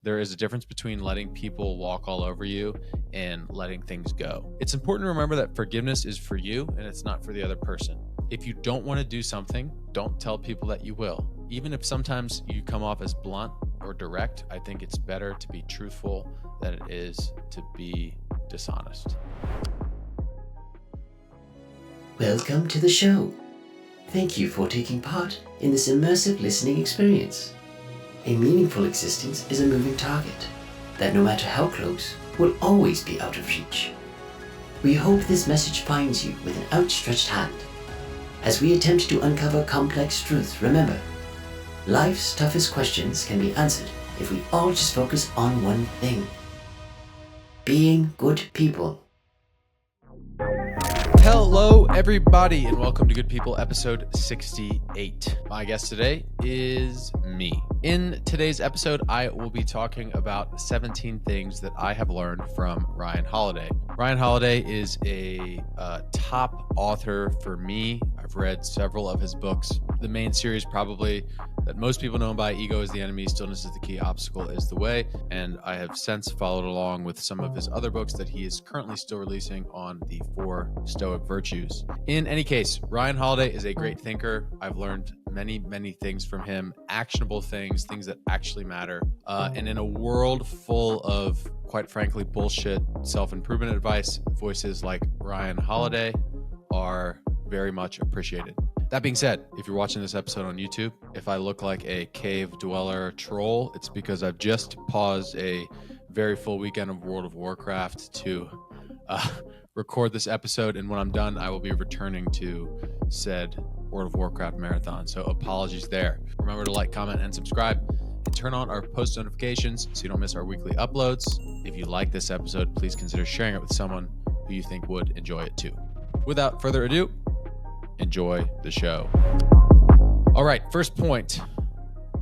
There is a difference between letting people walk all over you and letting things go. It's important to remember that forgiveness is for you and it's not for the other person. If you don't want to do something, don't tell people that you will. Even if sometimes you come off as blunt or direct, I think it's better to be truthful than it is to be dishonest. Welcome to the show. Thank you for taking part in this immersive listening experience. A meaningful existence is a moving target that, no matter how close, will always be out of reach. We hope this message finds you with an outstretched hand. As we attempt to uncover complex truths, remember, life's toughest questions can be answered if we all just focus on one thing: being good people. Hello, everybody, and welcome to Good People, episode 68. My guest today is me. In today's episode, I will be talking about 17 things that I have learned from Ryan Holiday. Ryan Holiday is a top author for me. I've read several of his books. The main series probably that most people know him by, Ego is the Enemy, Stillness is the Key, Obstacle is the Way. And I have since followed along with some of his other books that he is currently still releasing on the 4 Stoic Virtues. In any case, Ryan Holiday is a great thinker. I've learned many things from him, actionable things that actually matter. And in a world full of, quite frankly, bullshit self-improvement advice, voices like Ryan Holiday are very much appreciated. That being said, if you're watching this episode on YouTube, if I look like a cave dweller troll, it's because I've just paused a very full weekend of World of Warcraft to record this episode. And when I'm done, I will be returning to said World of Warcraft marathon. So apologies there. Remember to like, comment, and subscribe. And turn on our post notifications so you don't miss our weekly uploads. If you like this episode, please consider sharing it with someone who you think would enjoy it too. Without further ado, enjoy the show. All right, first point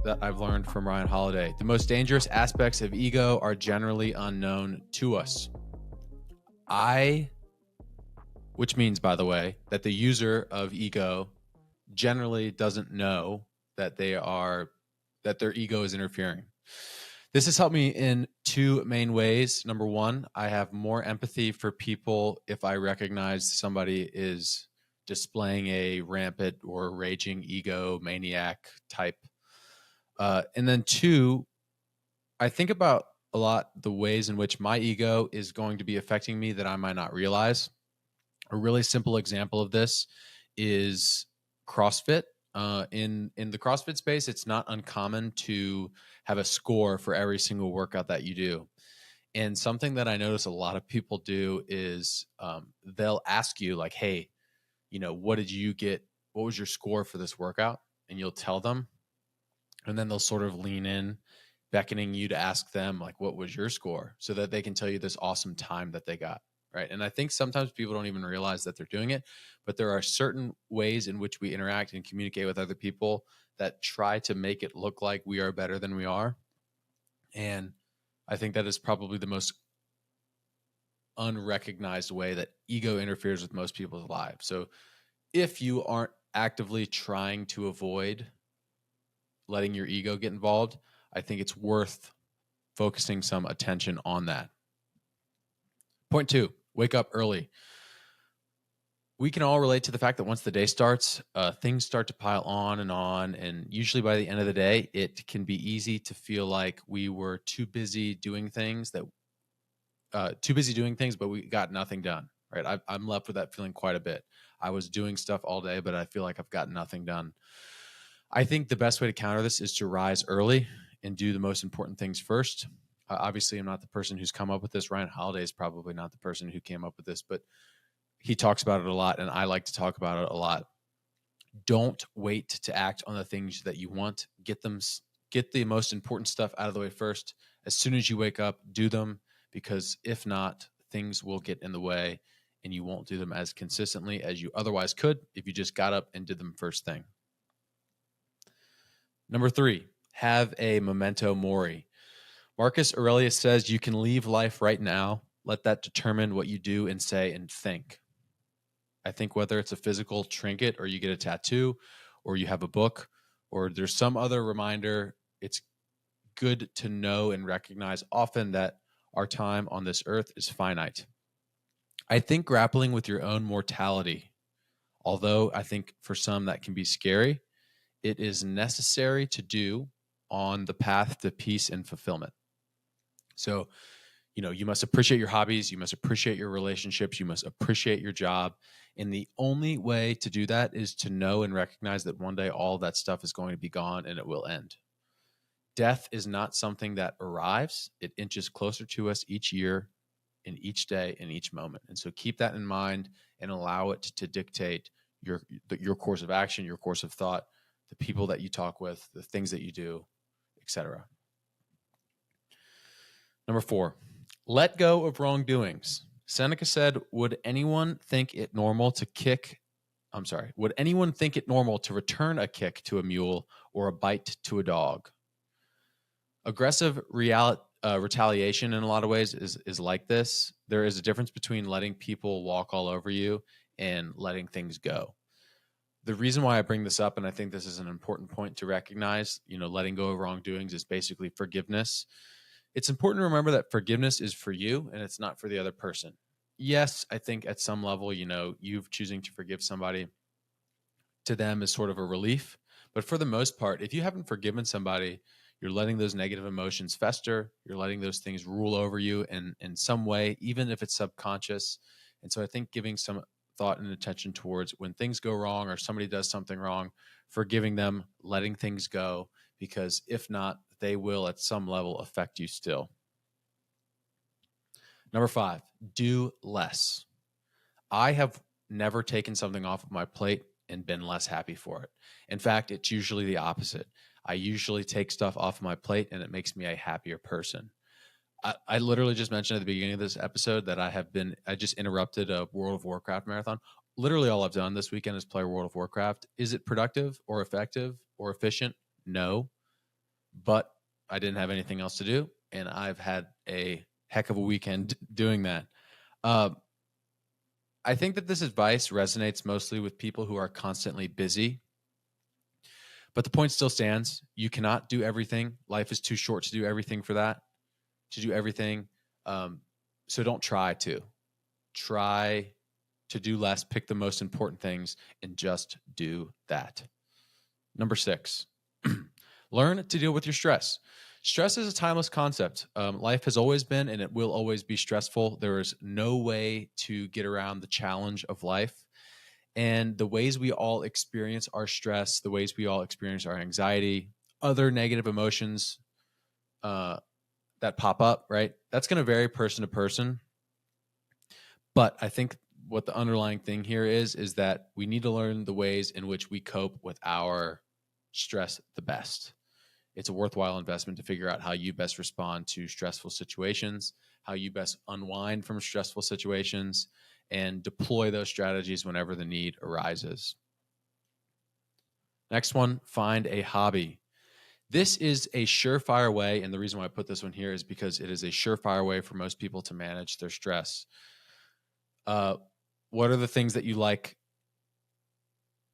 that I've learned from Ryan Holiday. The most dangerous aspects of ego are generally unknown to us. Which means, by the way, that the user of ego generally doesn't know that their ego is interfering. This has helped me in 2 main ways. Number 1, I have more empathy for people if I recognize somebody is displaying a rampant or raging ego maniac type. And then 2, I think about a lot the ways in which my ego is going to be affecting me that I might not realize. A really simple example of this is CrossFit. In the CrossFit space, it's not uncommon to have a score for every single workout that you do. And something that I notice a lot of people do is they'll ask you like, hey, what did you get? What was your score for this workout? And you'll tell them. And then they'll sort of lean in, beckoning you to ask them, like, what was your score? So that they can tell you this awesome time that they got. Right. And I think sometimes people don't even realize that they're doing it, but there are certain ways in which we interact and communicate with other people that try to make it look like we are better than we are. And I think that is probably the most unrecognized way that ego interferes with most people's lives. So if you aren't actively trying to avoid letting your ego get involved, I think it's worth focusing some attention on that. Point 2, wake up early. We can all relate to the fact that once the day starts, things start to pile on. And usually by the end of the day, it can be easy to feel like we were too busy doing things, but we got nothing done, right? I'm left with that feeling quite a bit. I was doing stuff all day, but I feel like I've got nothing done. I think the best way to counter this is to rise early and do the most important things first. Obviously, I'm not the person who's come up with this. Ryan Holiday is probably not the person who came up with this, but he talks about it a lot, and I like to talk about it a lot. Don't wait to act on the things that you want. Get the most important stuff out of the way first. As soon as you wake up, do them, because if not, things will get in the way and you won't do them as consistently as you otherwise could if you just got up and did them first thing. Number 3, have a memento mori. Marcus Aurelius says you can leave life right now. Let that determine what you do and say and think. I think whether it's a physical trinket or you get a tattoo or you have a book or there's some other reminder, it's good to know and recognize often that our time on this earth is finite. I think grappling with your own mortality, although I think for some that can be scary, it is necessary to do on the path to peace and fulfillment. So, you must appreciate your hobbies, you must appreciate your relationships, you must appreciate your job. And the only way to do that is to know and recognize that one day all that stuff is going to be gone and it will end. Death is not something that arrives, it inches closer to us each year, in each day, in each moment. And so keep that in mind and allow it to dictate your course of action, your course of thought, the people that you talk with, the things that you do, etc. Number 4, let go of wrongdoings. Seneca said, would anyone think it normal to return a kick to a mule or a bite to a dog? Aggressive retaliation in a lot of ways is like this. There is a difference between letting people walk all over you and letting things go. The reason why I bring this up, and I think this is an important point to recognize, letting go of wrongdoings is basically forgiveness. It's important to remember that forgiveness is for you and it's not for the other person. Yes, I think at some level, you choosing to forgive somebody to them is sort of a relief. But for the most part, if you haven't forgiven somebody, you're letting those negative emotions fester. You're letting those things rule over you in some way, even if it's subconscious. And so I think giving some thought and attention towards when things go wrong or somebody does something wrong, forgiving them, letting things go, because if not, they will at some level affect you still. Number 5, do less. I have never taken something off of my plate and been less happy for it. In fact, it's usually the opposite. I usually take stuff off my plate and it makes me a happier person. I literally just mentioned at the beginning of this episode that I just interrupted a World of Warcraft marathon. Literally all I've done this weekend is play World of Warcraft. Is it productive or effective or efficient? No, but I didn't have anything else to do. And I've had a heck of a weekend doing that. I think that this advice resonates mostly with people who are constantly busy. But the point still stands. You cannot do everything. Life is too short to do everything to do everything. So don't try to. Try to do less, pick the most important things, and just do that. Number 6, learn to deal with your stress. Stress is a timeless concept. Life has always been and it will always be stressful. There is no way to get around the challenge of life. And the ways we all experience our stress, the ways we all experience our anxiety, other negative emotions that pop up, right? That's going to vary person to person. But I think what the underlying thing here is that we need to learn the ways in which we cope with our stress the best. It's a worthwhile investment to figure out how you best respond to stressful situations, how you best unwind from stressful situations, and deploy those strategies whenever the need arises. Next one, find a hobby. This is a surefire way, and the reason why I put this one here is because it is a surefire way for most people to manage their stress. What are the things that you like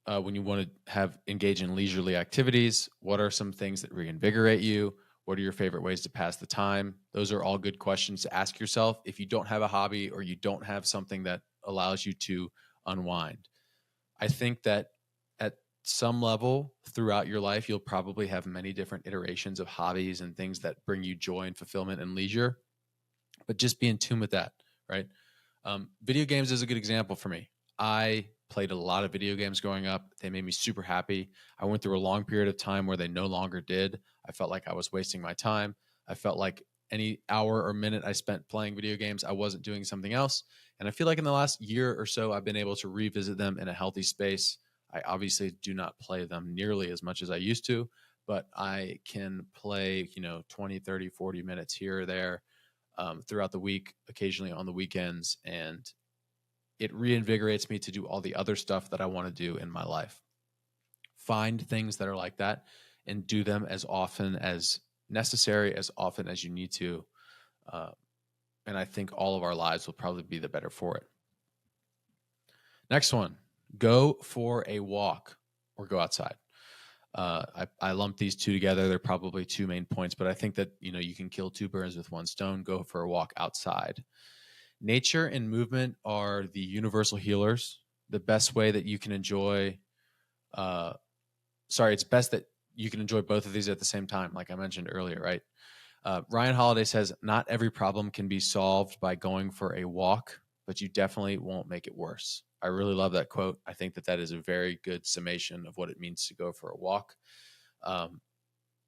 when you want to engage in leisurely activities? What are some things that reinvigorate you? What are your favorite ways to pass the time? Those are all good questions to ask yourself if you don't have a hobby or you don't have something that allows you to unwind. I think that at some level throughout your life, you'll probably have many different iterations of hobbies and things that bring you joy and fulfillment and leisure, but just be in tune with that, right? Video games is a good example for me. I played a lot of video games growing up. They made me super happy. I went through a long period of time where they no longer did. I felt like I was wasting my time. I felt like any hour or minute I spent playing video games, I wasn't doing something else. And I feel like in the last year or so, I've been able to revisit them in a healthy space. I obviously do not play them nearly as much as I used to, but I can play, 20, 30, 40 minutes here or there throughout the week, occasionally on the weekends. And it reinvigorates me to do all the other stuff that I want to do in my life. Find things that are like that and do them as often as necessary, as often as you need to. And I think all of our lives will probably be the better for it. Next one, go for a walk or go outside. I lump these two together. They're probably two main points, but I think that, you can kill two birds with one stone. Go for a walk outside. Nature and movement are the universal healers. The best way that you can enjoy, it's best that you can enjoy both of these at the same time, like I mentioned earlier, right? Ryan Holiday says, not every problem can be solved by going for a walk, but you definitely won't make it worse. I really love that quote. I think that is a very good summation of what it means to go for a walk.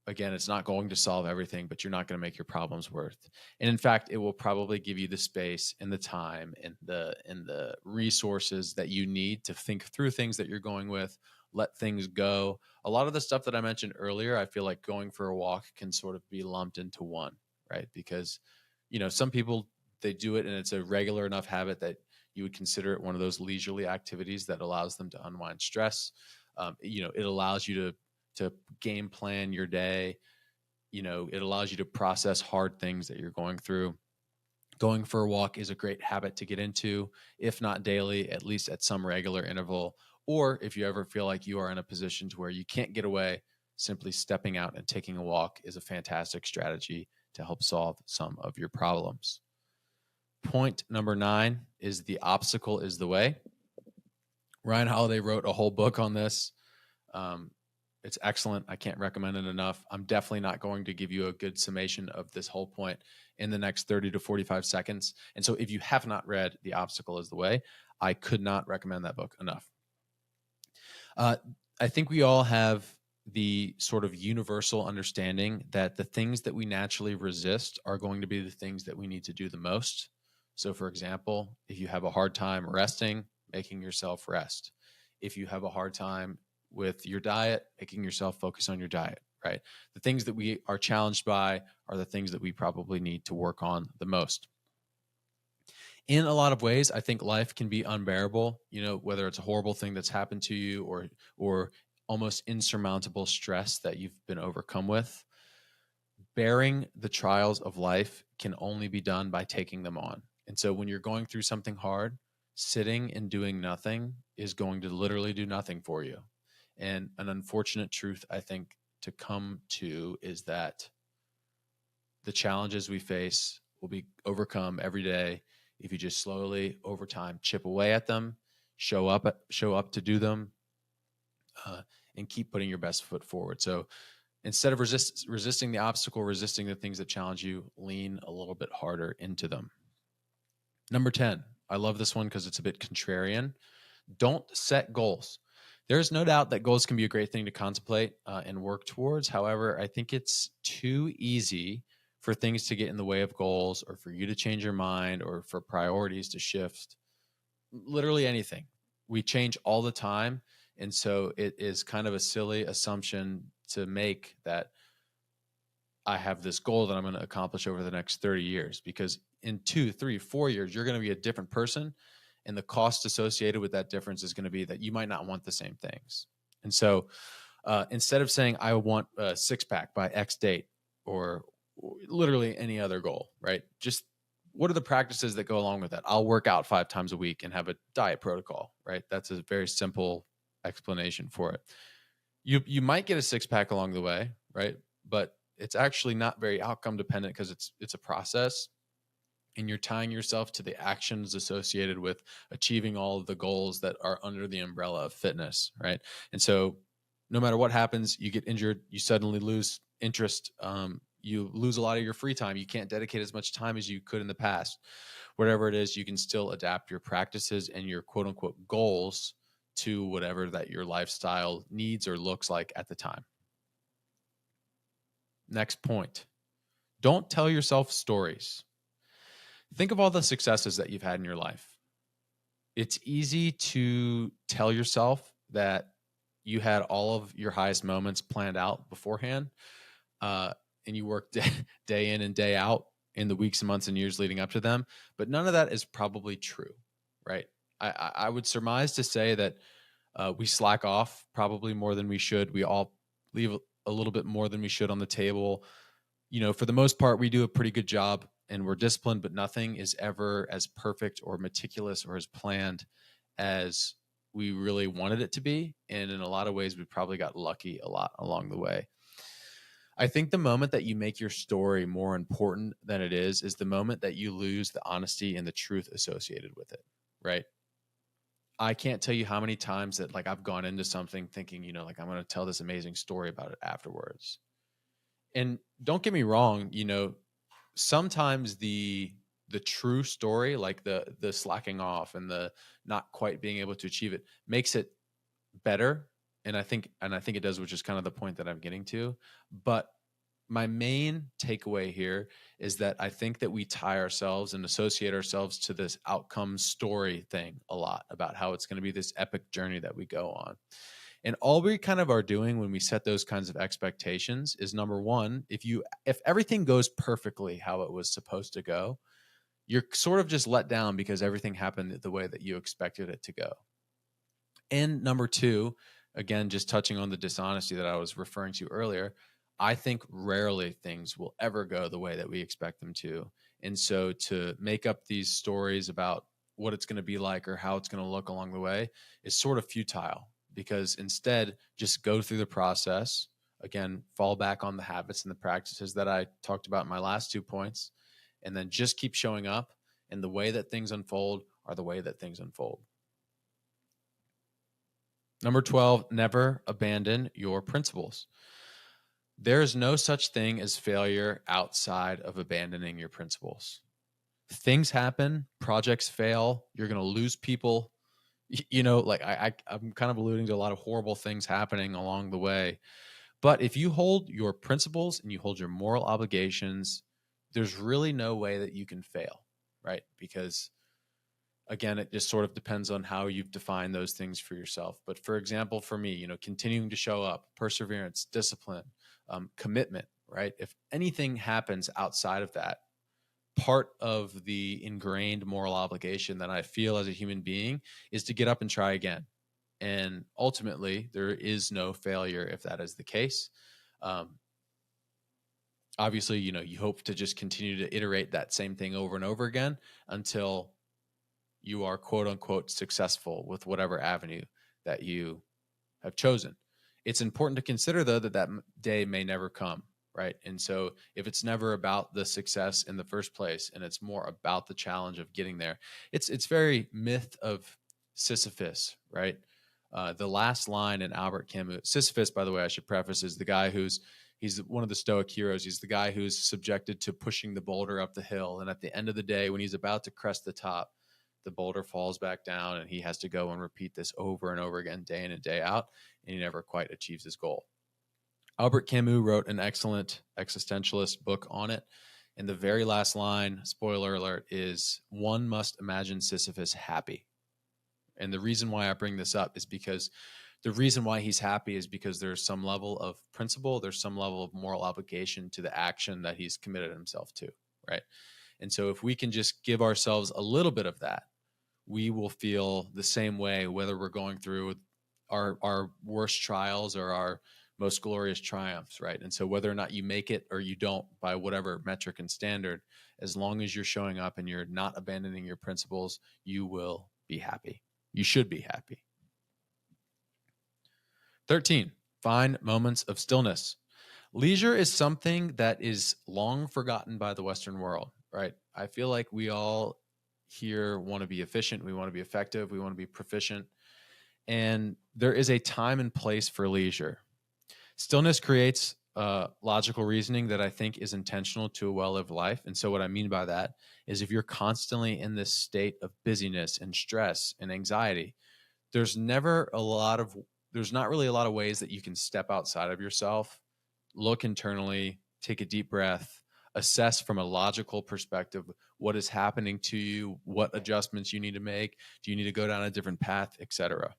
Again, it's not going to solve everything, but you're not going to make your problems worse. And in fact, it will probably give you the space and the time and the resources that you need to think through things that you're going with, let things go. A lot of the stuff that I mentioned earlier, I feel like going for a walk can sort of be lumped into one, right? Because, some people, they do it and it's a regular enough habit that you would consider it one of those leisurely activities that allows them to unwind stress. It allows you to game plan your day. It allows you to process hard things that you're going through. Going for a walk is a great habit to get into, if not daily, at least at some regular interval. Or if you ever feel like you are in a position to where you can't get away, simply stepping out and taking a walk is a fantastic strategy to help solve some of your problems. Point number 9 is the obstacle is the way. Ryan Holiday wrote a whole book on this. It's excellent. I can't recommend it enough. I'm definitely not going to give you a good summation of this whole point in the next 30 to 45 seconds. And so if you have not read The Obstacle is the Way, I could not recommend that book enough. I think we all have the sort of universal understanding that the things that we naturally resist are going to be the things that we need to do the most. So for example, if you have a hard time resting, making yourself rest. If you have a hard time with your diet, making yourself focus on your diet, right? The things that we are challenged by are the things that we probably need to work on the most. In a lot of ways, I think life can be unbearable, whether it's a horrible thing that's happened to you or almost insurmountable stress that you've been overcome with. Bearing the trials of life can only be done by taking them on. And so when you're going through something hard, sitting and doing nothing is going to literally do nothing for you. And an unfortunate truth, I think, to come to is that the challenges we face will be overcome every day if you just slowly, over time, chip away at them, show up to do them, and keep putting your best foot forward. So instead of resisting the obstacle, resisting the things that challenge you, lean a little bit harder into them. Number 10, I love this one because it's a bit contrarian. Don't set goals. There's no doubt that goals can be a great thing to contemplate and work towards. However, I think it's too easy for things to get in the way of goals, or for you to change your mind, or for priorities to shift. Literally anything. We change all the time. And so it is kind of a silly assumption to make that I have this goal that I'm going to accomplish over the next 30 years, because in 2, 3, 4 years, you're going to be a different person. And the cost associated with that difference is going to be that you might not want the same things. And so instead of saying, I want a 6-pack by X date, or literally any other goal, right? Just what are the practices that go along with that? I'll work out 5 times a week and have a diet protocol, right? That's a very simple explanation for it. You might get a 6-pack along the way, right? But it's actually not very outcome dependent, because it's a process. And you're tying yourself to the actions associated with achieving all of the goals that are under the umbrella of fitness, right? And so no matter what happens, you get injured, you suddenly lose interest, you lose a lot of your free time, you can't dedicate as much time as you could in the past. Whatever it is, you can still adapt your practices and your quote unquote goals to whatever that your lifestyle needs or looks like at the time. Next point, don't tell yourself stories. Think of all the successes that you've had in your life. It's easy to tell yourself that you had all of your highest moments planned out beforehand, and you worked day in and day out in the weeks and months and years leading up to them. But none of that is probably true, right? I would surmise to say that we slack off probably more than we should. We all leave a little bit more than we should on the table. For the most part, we do a pretty good job and we're disciplined, but nothing is ever as perfect or meticulous or as planned as we really wanted it to be. And in a lot of ways, we probably got lucky a lot along the way. I think the moment that you make your story more important than it is the moment that you lose the honesty and the truth associated with it, right? I can't tell you how many times that like I've gone into something thinking, like I'm going to tell this amazing story about it afterwards. And don't get me wrong, sometimes the true story, like the slacking off and the not quite being able to achieve it, makes it better. And I think it does, which is kind of the point that I'm getting to. But my main takeaway here is that I think that we tie ourselves and associate ourselves to this outcome story thing a lot, about how it's going to be this epic journey that we go on. And all we kind of are doing when we set those kinds of expectations is, number one, if everything goes perfectly how it was supposed to go, you're sort of just let down because everything happened the way that you expected it to go. And number two, again, just touching on the dishonesty that I was referring to earlier, I think rarely things will ever go the way that we expect them to. And so to make up these stories about what it's going to be like or how it's going to look along the way is sort of futile, because instead just go through the process. Again, fall back on the habits and the practices that I talked about in my last 2 points, and then just keep showing up. And the way that things unfold are the way that things unfold. Number 12, never abandon your principles. There is no such thing as failure outside of abandoning your principles. Things happen, projects fail, you're going to lose people. Like I'm kind of alluding to a lot of horrible things happening along the way. But if you hold your principles and you hold your moral obligations, there's really no way that you can fail, right? Because again, it just sort of depends on how you've defined those things for yourself. But for example, for me, continuing to show up, perseverance, discipline, commitment, right? If anything happens outside of that, part of the ingrained moral obligation that I feel as a human being is to get up and try again. And ultimately, there is no failure if that is the case. Obviously, you hope to just continue to iterate that same thing over and over again until you are quote unquote successful with whatever avenue that you have chosen. It's important to consider, though, that day may never come, right? And so if it's never about the success in the first place and it's more about the challenge of getting there, it's very myth of Sisyphus, right? The last line in Albert Camus, Sisyphus, by the way, I should preface, is the guy he's one of the Stoic heroes. He's the guy who's subjected to pushing the boulder up the hill. And at the end of the day, when he's about to crest the top, the boulder falls back down and he has to go and repeat this over and over again, day in and day out, and he never quite achieves his goal. Albert Camus wrote an excellent existentialist book on it. And the very last line, spoiler alert, is one must imagine Sisyphus happy. And the reason why I bring this up is because the reason why he's happy is because there's some level of principle, there's some level of moral obligation to the action that he's committed himself to, right? And so if we can just give ourselves a little bit of that, we will feel the same way, whether we're going through our worst trials or our most glorious triumphs, right? And so whether or not you make it or you don't, by whatever metric and standard, as long as you're showing up and you're not abandoning your principles, you will be happy. You should be happy. 13, find moments of stillness. Leisure is something that is long forgotten by the Western world, right? I feel like we all here want to be efficient. We want to be effective. We want to be proficient. And there is a time and place for leisure. Stillness creates logical reasoning that I think is intentional to a well-lived life. And so what I mean by that is if you're constantly in this state of busyness and stress and anxiety, there's not really a lot of ways that you can step outside of yourself, look internally, take a deep breath, assess from a logical perspective what is happening to you, what adjustments you need to make, do you need to go down a different path, etc.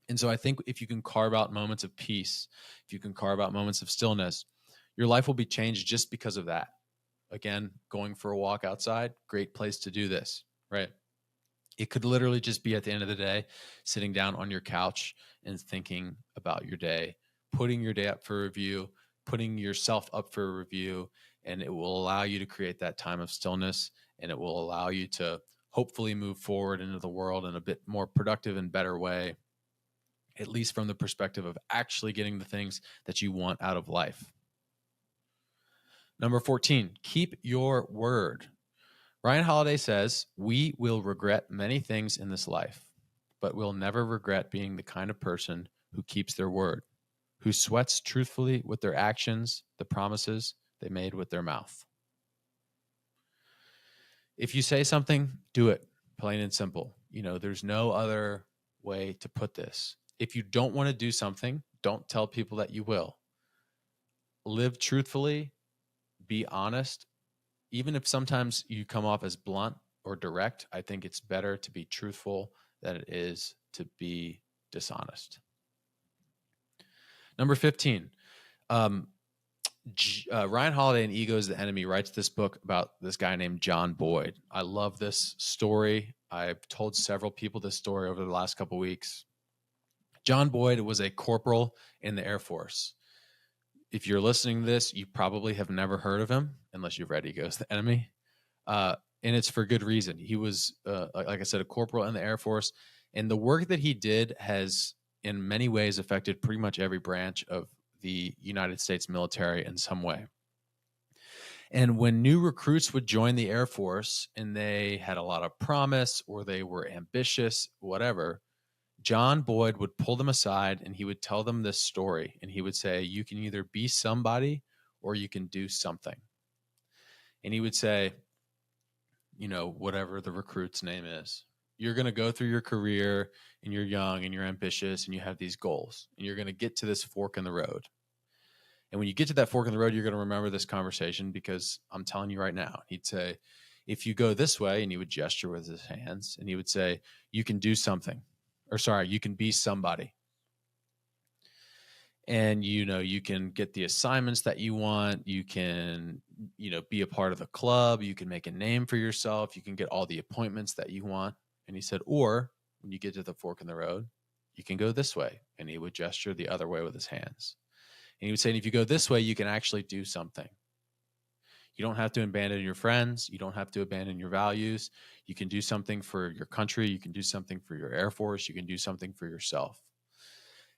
And so I think if you can carve out moments of peace, if you can carve out moments of stillness, your life will be changed just because of that. Again, going for a walk outside, great place to do this, right? It could literally just be at the end of the day, sitting down on your couch and thinking about your day, putting your day up for review, putting yourself up for a review, and it will allow you to create that time of stillness, and it will allow you to hopefully move forward into the world in a bit more productive and better way, at least from the perspective of actually getting the things that you want out of life. Number 14, keep your word. Ryan Holiday says, we will regret many things in this life, but we'll never regret being the kind of person who keeps their word, who sweats truthfully with their actions, the promises they made with their mouth. If you say something, do it, plain and simple. There's no other way to put this. If you don't want to do something, don't tell people that you will. Live truthfully, be honest. Even if sometimes you come off as blunt or direct, I think it's better to be truthful than it is to be dishonest. Number 15, Ryan Holiday in Ego is the Enemy writes this book about this guy named John Boyd. I love this story. I've told several people this story over the last couple of weeks. John Boyd was a corporal in the Air Force. If you're listening to this, you probably have never heard of him unless you've read Ego is the Enemy. And it's for good reason. He was, like I said, a corporal in the Air Force. And the work that he did has in many ways affected pretty much every branch of the United States military in some way. And when new recruits would join the Air Force and they had a lot of promise or they were ambitious, whatever, John Boyd would pull them aside and he would tell them this story. And he would say, you can either be somebody or you can do something. And he would say, whatever the recruit's name is, you're going to go through your career and you're young and you're ambitious and you have these goals and you're going to get to this fork in the road. And when you get to that fork in the road, you're going to remember this conversation because I'm telling you right now, he'd say, if you go this way, and he would gesture with his hands and he would say, you can do something, you can be somebody. And, you can get the assignments that you want. You can, be a part of the club. You can make a name for yourself. You can get all the appointments that you want. And he said, or when you get to the fork in the road, you can go this way. And he would gesture the other way with his hands. And he would say, if you go this way, you can actually do something. You don't have to abandon your friends. You don't have to abandon your values. You can do something for your country. You can do something for your Air Force. You can do something for yourself.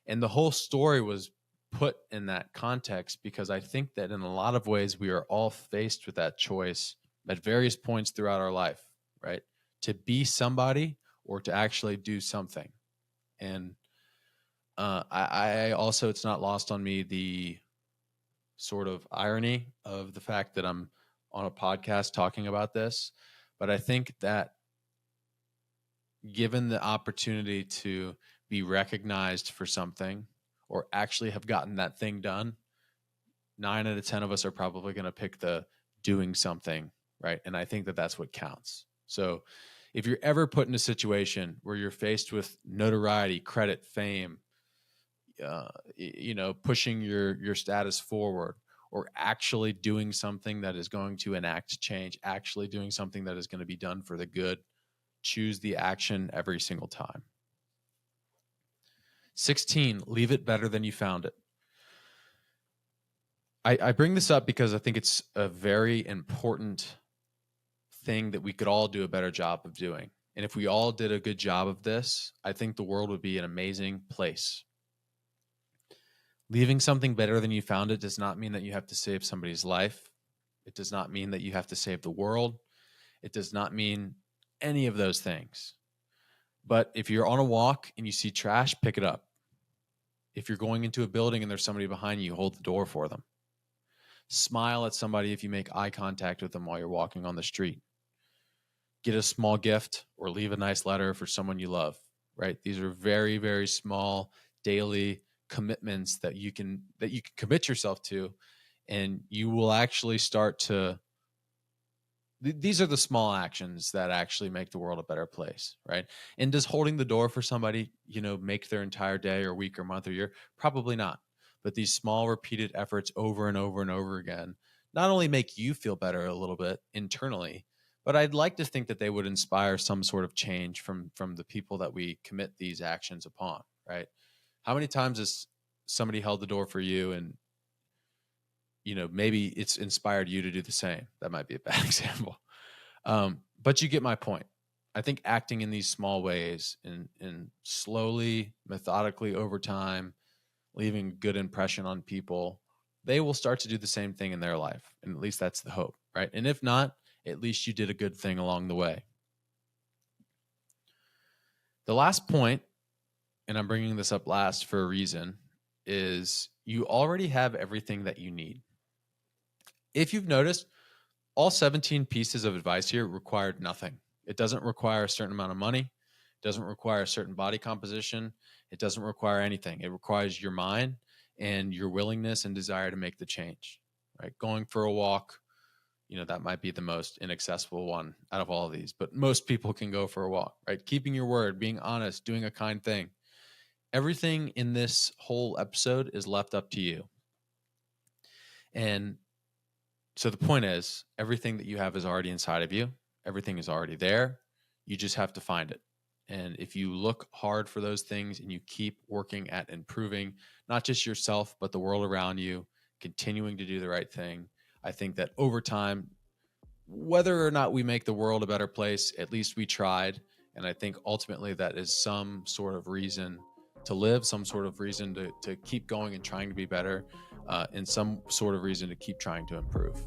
And the whole story was put in that context because I think that in a lot of ways, we are all faced with that choice at various points throughout our life, right? To be somebody or to actually do something. And I also, it's not lost on me the sort of irony of the fact that I'm on a podcast talking about this. But I think that given the opportunity to be recognized for something or actually have gotten that thing done, 9 out of 10 of us are probably going to pick the doing something, right? And I think that that's what counts. So if you're ever put in a situation where you're faced with notoriety, credit, fame, pushing your status forward, or actually doing something that is going to enact change, actually doing something that is going to be done for the good, choose the action every single time. 16, leave it better than you found it. I bring this up because I think it's a very important thing that we could all do a better job of doing. And if we all did a good job of this, I think the world would be an amazing place. Leaving something better than you found it does not mean that you have to save somebody's life. It does not mean that you have to save the world. It does not mean any of those things. But if you're on a walk and you see trash, pick it up. If you're going into a building and there's somebody behind you, hold the door for them. Smile at somebody if you make eye contact with them while you're walking on the street. Get a small gift or leave a nice letter for someone you love, right? These are very, very small daily commitments that you can commit yourself to, and you will actually start to, these are the small actions that actually make the world a better place, right? And does holding the door for somebody, make their entire day or week or month or year? Probably not. But these small repeated efforts over and over and over again, not only make you feel better a little bit internally, but I'd like to think that they would inspire some sort of change from the people that we commit these actions upon, right? How many times has somebody held the door for you and, maybe it's inspired you to do the same? That might be a bad example. But you get my point. I think acting in these small ways and slowly, methodically over time, leaving a good impression on people, they will start to do the same thing in their life. And at least that's the hope, right? And if not, at least you did a good thing along the way. The last point, and I'm bringing this up last for a reason, is you already have everything that you need. If you've noticed, all 17 pieces of advice here required nothing. It doesn't require a certain amount of money. It doesn't require a certain body composition. It doesn't require anything. It requires your mind and your willingness and desire to make the change, right? Going for a walk, that might be the most inaccessible one out of all of these, but most people can go for a walk, right? Keeping your word, being honest, doing a kind thing. Everything in this whole episode is left up to you. And so the point is, everything that you have is already inside of you. Everything is already there. You just have to find it. And if you look hard for those things and you keep working at improving, not just yourself, but the world around you, continuing to do the right thing, I think that over time, whether or not we make the world a better place, at least we tried. And I think ultimately that is some sort of reason to live, some sort of reason to keep going and trying to be better, and some sort of reason to keep trying to improve.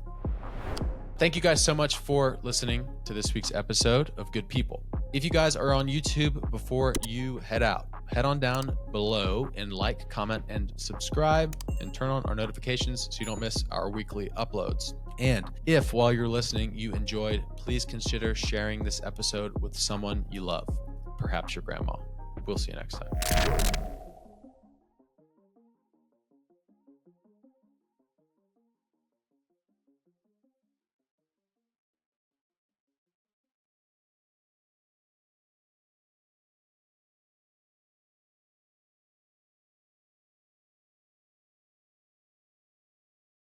Thank you guys so much for listening to this week's episode of Good People. If you guys are on YouTube, before you head out, head on down below and like, comment, and subscribe, and turn on our notifications so you don't miss our weekly uploads. And if while you're listening you enjoyed, please consider sharing this episode with someone you love, perhaps your grandma. We'll see you next time.